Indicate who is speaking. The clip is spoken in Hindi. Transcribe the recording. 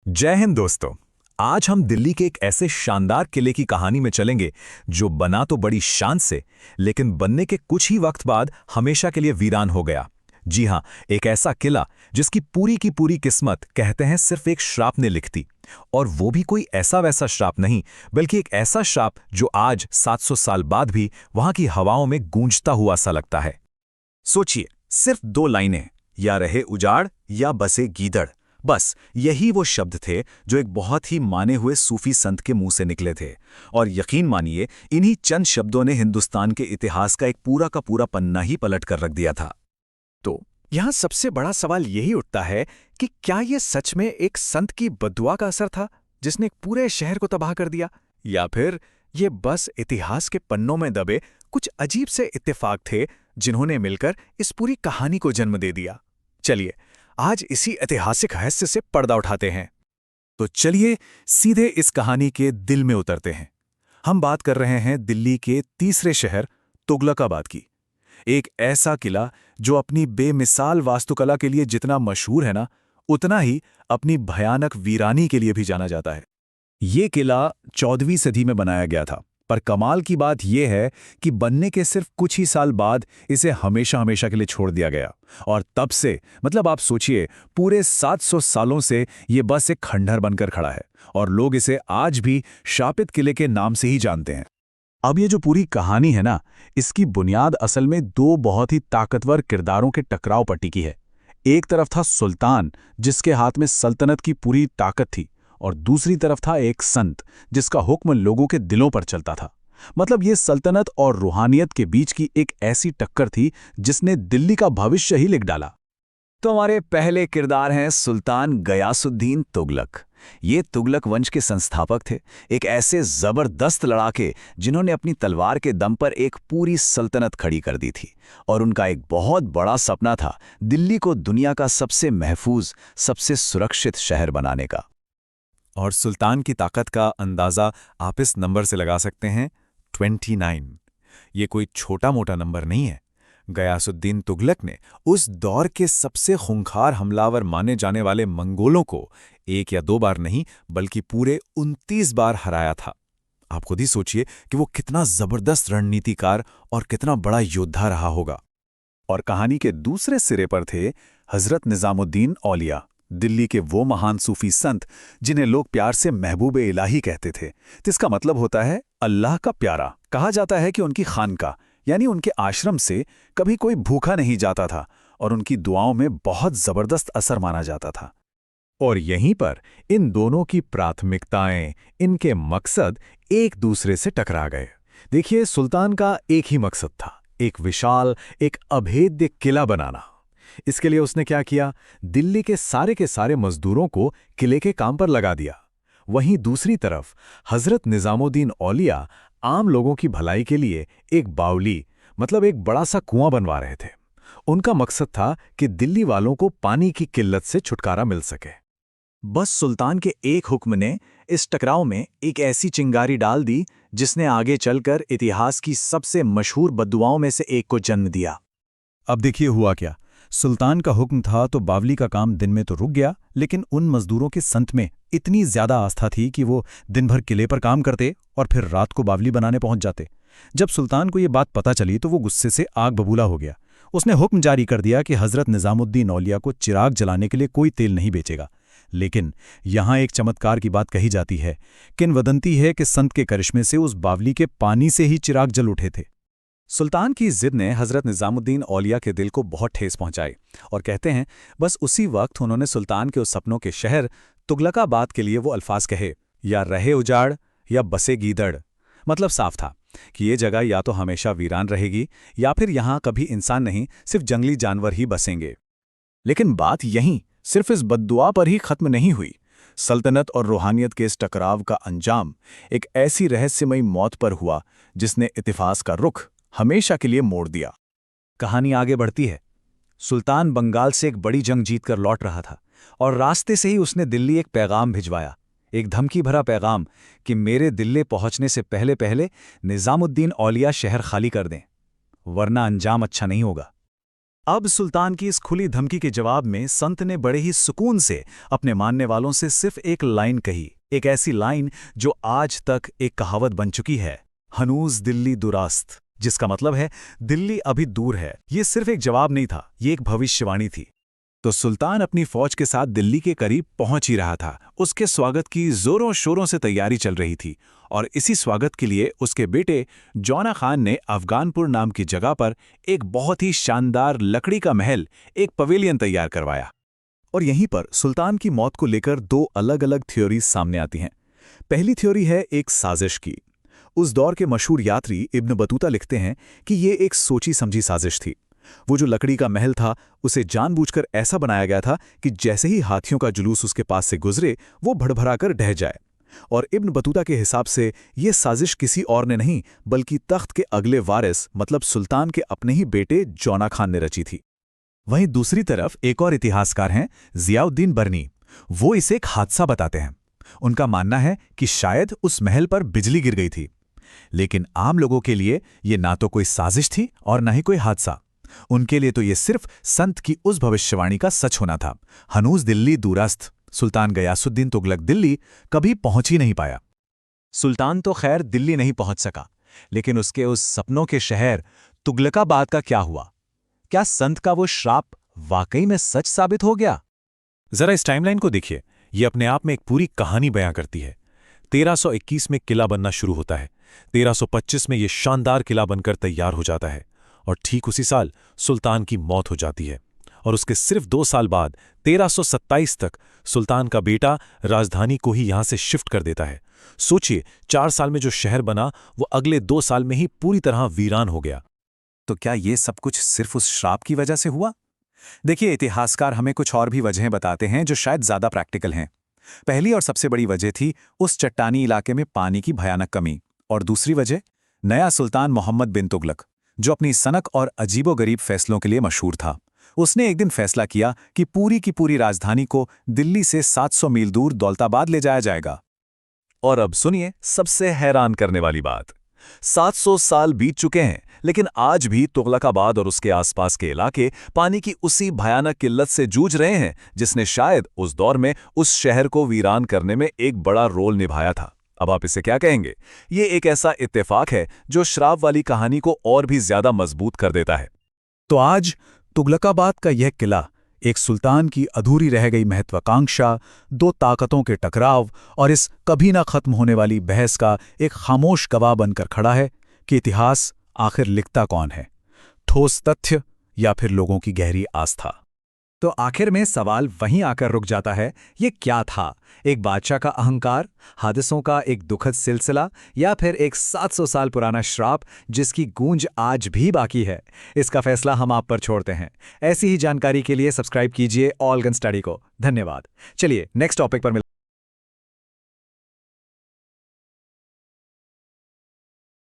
Speaker 1: जय हिंद दोस्तों। आज हम दिल्ली के एक ऐसे शानदार किले की कहानी में चलेंगे जो बना तो बड़ी शान से, लेकिन बनने के कुछ ही वक्त बाद हमेशा के लिए वीरान हो गया। जी हां, एक ऐसा किला जिसकी पूरी की पूरी किस्मत कहते हैं सिर्फ एक श्राप ने लिख दी। और वो भी कोई ऐसा वैसा श्राप नहीं, बल्कि एक ऐसा श्राप जो आज 700 साल बाद भी वहां की हवाओं में गूंजता हुआ सा लगता है। सोचिए, सिर्फ 2 लाइनें, या रहे उजाड़ या बसे गीदड़। बस यही वो शब्द थे जो एक बहुत ही माने हुए सूफी संत के मुंह से निकले थे। और यकीन मानिए, इन्हीं चंद शब्दों ने हिंदुस्तान के इतिहास का एक पूरा का पूरा पन्ना ही पलट कर रख दिया था।
Speaker 2: तो यहां सबसे बड़ा सवाल यही उठता है कि क्या यह सच में एक संत की बद्दुआ का असर था जिसने पूरे शहर को तबाह कर दिया, या फिर ये बस इतिहास के पन्नों में दबे कुछ अजीब से इत्तेफाक थे जिन्होंने मिलकर इस पूरी कहानी को जन्म दे दिया। चलिए आज इसी ऐतिहासिक रहस्य से पर्दा उठाते हैं।
Speaker 1: तो चलिए सीधे इस कहानी के दिल में उतरते हैं। हम बात कर रहे हैं दिल्ली के तीसरे शहर तुगलकाबाद की। एक ऐसा किला जो अपनी बेमिसाल वास्तुकला के लिए जितना मशहूर है ना, उतना ही अपनी भयानक वीरानी के लिए भी जाना जाता है। ये किला 14वीं सदी में बनाया गया था, पर कमाल की बात यह है कि बनने के सिर्फ कुछ ही साल बाद इसे हमेशा हमेशा के लिए छोड़ दिया गया। और तब से, मतलब आप सोचिए, पूरे 700 सालों से ये बस एक खंडहर बनकर खड़ा है और लोग इसे आज भी शापित किले के नाम से ही जानते हैं। अब ये जो पूरी कहानी है ना, इसकी बुनियाद असल में 2 बहुत ही ताकतवर किरदारों के टकराव पर टिकी है। एक तरफ था सुल्तान, जिसके हाथ में सल्तनत की पूरी ताकत थी, और दूसरी तरफ था एक संत जिसका हुक्म लोगों के दिलों पर चलता था। मतलब ये सल्तनत और रूहानियत के बीच की एक ऐसी टक्कर थी जिसने दिल्ली का भविष्य ही लिख डाला।
Speaker 2: तो हमारे पहले किरदार हैं सुल्तान गयासुद्दीन तुगलक। ये तुगलक वंश के संस्थापक थे, एक ऐसे जबरदस्त लड़ाके जिन्होंने अपनी तलवार के दम पर एक पूरी सल्तनत खड़ी कर दी थी। और उनका एक बहुत बड़ा सपना था दिल्ली को दुनिया का सबसे महफूज, सबसे सुरक्षित शहर बनाने का।
Speaker 1: और सुल्तान की ताकत का अंदाज़ा आप इस नंबर से लगा सकते हैं, 29। ये कोई छोटा मोटा नंबर नहीं है। गयासुद्दीन तुगलक ने उस दौर के सबसे खूंखार हमलावर माने जाने वाले मंगोलों को 1 या 2 बार नहीं, बल्कि पूरे 29 बार हराया था। आप खुद ही सोचिए कि वो कितना जबरदस्त रणनीतिकार और कितना बड़ा योद्धा रहा होगा। और कहानी के दूसरे सिरे पर थे हजरत निजामुद्दीन औलिया, दिल्ली के वो महान सूफी संत जिन्हें लोग प्यार से महबूब इलाही कहते थे, जिसका मतलब होता है अल्लाह का प्यारा। कहा जाता है कि उनकी खानका यानी उनके आश्रम से कभी कोई भूखा नहीं जाता था और उनकी दुआओं में बहुत जबरदस्त असर माना जाता था। और यहीं पर इन दोनों की प्राथमिकताएं, इनके मकसद एक दूसरे से टकरा गए। देखिए, सुल्तान का एक ही मकसद था, एक विशाल, एक अभेद्य किला बनाना। इसके लिए उसने क्या किया, दिल्ली के सारे मजदूरों को किले के काम पर लगा दिया। वहीं दूसरी तरफ हजरत निजामुद्दीन औलिया आम लोगों की भलाई के लिए एक बावली, मतलब एक बड़ा सा कुआं बनवा रहे थे। उनका मकसद था कि दिल्ली वालों को पानी की किल्लत से छुटकारा मिल सके। बस सुल्तान के एक हुक्म ने इस टकराव में एक ऐसी चिंगारी डाल दी जिसने आगे चलकर इतिहास की सबसे मशहूर बद्दुआओं में से एक को जन्म दिया। अब देखिए हुआ क्या। सुल्तान का हुक्म था तो बावली का काम दिन में तो रुक गया, लेकिन उन मजदूरों के संत में इतनी ज्यादा आस्था थी कि वो दिन भर किले पर काम करते और फिर रात को बावली बनाने पहुंच जाते। जब सुल्तान को ये बात पता चली तो वो गुस्से से आग बबूला हो गया। उसने हुक्म जारी कर दिया कि हजरत निजामुद्दीन औलिया को चिराग जलाने के लिए कोई तेल नहीं बेचेगा। लेकिन यहां एक चमत्कार की बात कही जाती है। किंवदंती है कि संत के करिश्मे से उस बावली के पानी से ही चिराग जल उठे थे। सुल्तान की जिद ने हजरत निजामुद्दीन औलिया के दिल को बहुत ठेस पहुंचाई, और कहते हैं बस उसी वक्त उन्होंने सुल्तान के उस सपनों के शहर तुगलकाबाद के लिए वो अल्फाज कहे, या रहे उजाड़ या बसे गीदड़। मतलब साफ था कि ये जगह या तो हमेशा वीरान रहेगी या फिर यहां कभी इंसान नहीं, सिर्फ जंगली जानवर ही बसेंगे। लेकिन बात यहीं सिर्फ इस बद्दुआ पर ही खत्म नहीं हुई। सल्तनत और रूहानियत के इस टकराव का अंजाम एक ऐसी रहस्यमयी मौत पर हुआ जिसने इतिहास का रुख हमेशा के लिए मोड़ दिया। कहानी आगे बढ़ती है। सुल्तान बंगाल से एक बड़ी जंग जीतकर लौट रहा था और रास्ते से ही उसने दिल्ली एक पैगाम भिजवाया, एक धमकी भरा पैगाम कि मेरे दिल्ली पहुंचने से पहले पहले निजामुद्दीन औलिया शहर खाली कर दें, वरना अंजाम अच्छा नहीं होगा।
Speaker 2: अब सुल्तान की इस खुली धमकी के जवाब में संत ने बड़े ही सुकून से अपने मानने वालों से सिर्फ एक लाइन कही, एक ऐसी लाइन जो आज तक एक कहावत बन चुकी है, हनूज दिल्ली दुरास्त, जिसका मतलब है दिल्ली अभी दूर है। ये सिर्फ एक जवाब नहीं था, ये एक भविष्यवाणी थी। तो सुल्तान अपनी फौज के साथ दिल्ली के करीब पहुंच ही रहा था। उसके स्वागत की जोरों शोरों से तैयारी चल रही थी और इसी स्वागत के लिए उसके बेटे जौना खान ने अफगानपुर नाम की जगह पर एक बहुत ही शानदार लकड़ी का महल, एक पवेलियन तैयार करवाया। और यहीं पर सुल्तान की मौत को लेकर दो अलग अलग थ्योरीज सामने आती हैं। पहली थ्योरी है एक साजिश की। उस दौर के मशहूर यात्री इब्न बतूता लिखते हैं कि ये एक सोची समझी साजिश थी। वो जो लकड़ी का महल था उसे जानबूझकर ऐसा बनाया गया था कि जैसे ही हाथियों का जुलूस उसके पास से गुजरे वो भड़भड़ाकर ढह जाए। और इब्न बतूता के हिसाब से ये साजिश किसी और ने नहीं बल्कि तख्त के अगले वारिस मतलब सुल्तान के अपने ही बेटे जौना खान ने रची थी। वहीं दूसरी तरफ एक और इतिहासकार हैं जियाउद्दीन बरनी। वो इसे एक हादसा बताते हैं। उनका मानना है कि शायद उस महल पर बिजली गिर गई थी। लेकिन आम लोगों के लिए ये ना तो कोई साजिश थी और ना ही कोई हादसा। उनके लिए तो ये सिर्फ संत की उस भविष्यवाणी का सच होना था। हनूज दिल्ली दूरस्थ, सुल्तान गयासुद्दीन तुगलक दिल्ली कभी पहुंच ही नहीं पाया। सुल्तान तो खैर दिल्ली नहीं पहुंच सका, लेकिन उसके उस सपनों के शहर तुगलकाबाद का क्या हुआ? क्या संत का वो श्राप वाकई में सच साबित हो गया?
Speaker 1: जरा इस टाइमलाइन को देखिए, ये अपने आप में एक पूरी कहानी बयां करती है। 1321 में किला बनना शुरू होता है। 1325 में ये शानदार किला बनकर तैयार हो जाता है और ठीक उसी साल सुल्तान की मौत हो जाती है। और उसके सिर्फ 2 साल बाद 1327 तक सुल्तान का बेटा राजधानी को ही यहां से शिफ्ट कर देता है। सोचिए, 4 साल में जो शहर बना वो अगले 2 साल में ही पूरी तरह वीरान हो गया। तो क्या ये सब कुछ सिर्फ उस श्राप की वजह से हुआ? देखिए, इतिहासकार हमें कुछ और भी वजहें बताते हैं जो शायद ज्यादा प्रैक्टिकल हैं। पहली और सबसे बड़ी वजह थी उस चट्टानी इलाके में पानी की भयानक कमी। और दूसरी वजह, नया सुल्तान मोहम्मद बिन तुगलक, जो अपनी सनक और अजीबोगरीब फैसलों के लिए मशहूर था। उसने एक दिन फैसला किया कि पूरी की पूरी राजधानी को दिल्ली से 700 मील दूर दौलताबाद ले जाया जाएगा। और अब सुनिए सबसे हैरान करने वाली बात। 700 साल बीत चुके हैं, लेकिन आज भी तुगलकाबाद और उसके आसपास के इलाके पानी की उसी भयानक किल्लत से जूझ रहे हैं जिसने शायद उस दौर में उस शहर को वीरान करने में एक बड़ा रोल निभाया था। अब आप इसे क्या कहेंगे? ये एक ऐसा इत्तेफाक है जो श्राप वाली कहानी को और भी ज्यादा मजबूत कर देता है।
Speaker 2: तो आज तुगलकाबाद का यह किला एक सुल्तान की अधूरी रह गई महत्वाकांक्षा, 2 ताकतों के टकराव और इस कभी ना खत्म होने वाली बहस का एक खामोश गवाह बनकर खड़ा है कि इतिहास आखिर लिखता कौन है, ठोस तथ्य या फिर लोगों की गहरी आस्था। तो आखिर में सवाल वहीं आकर रुक जाता है, ये क्या था? एक बादशाह का अहंकार, हादसों का एक दुखद सिलसिला, या फिर एक 700 साल पुराना श्राप जिसकी गूंज आज भी बाकी है? इसका फैसला हम आप पर छोड़ते हैं। ऐसी ही जानकारी के लिए सब्सक्राइब कीजिए ऑल गन स्टडी को। धन्यवाद। चलिए नेक्स्ट टॉपिक पर मिलते हैं।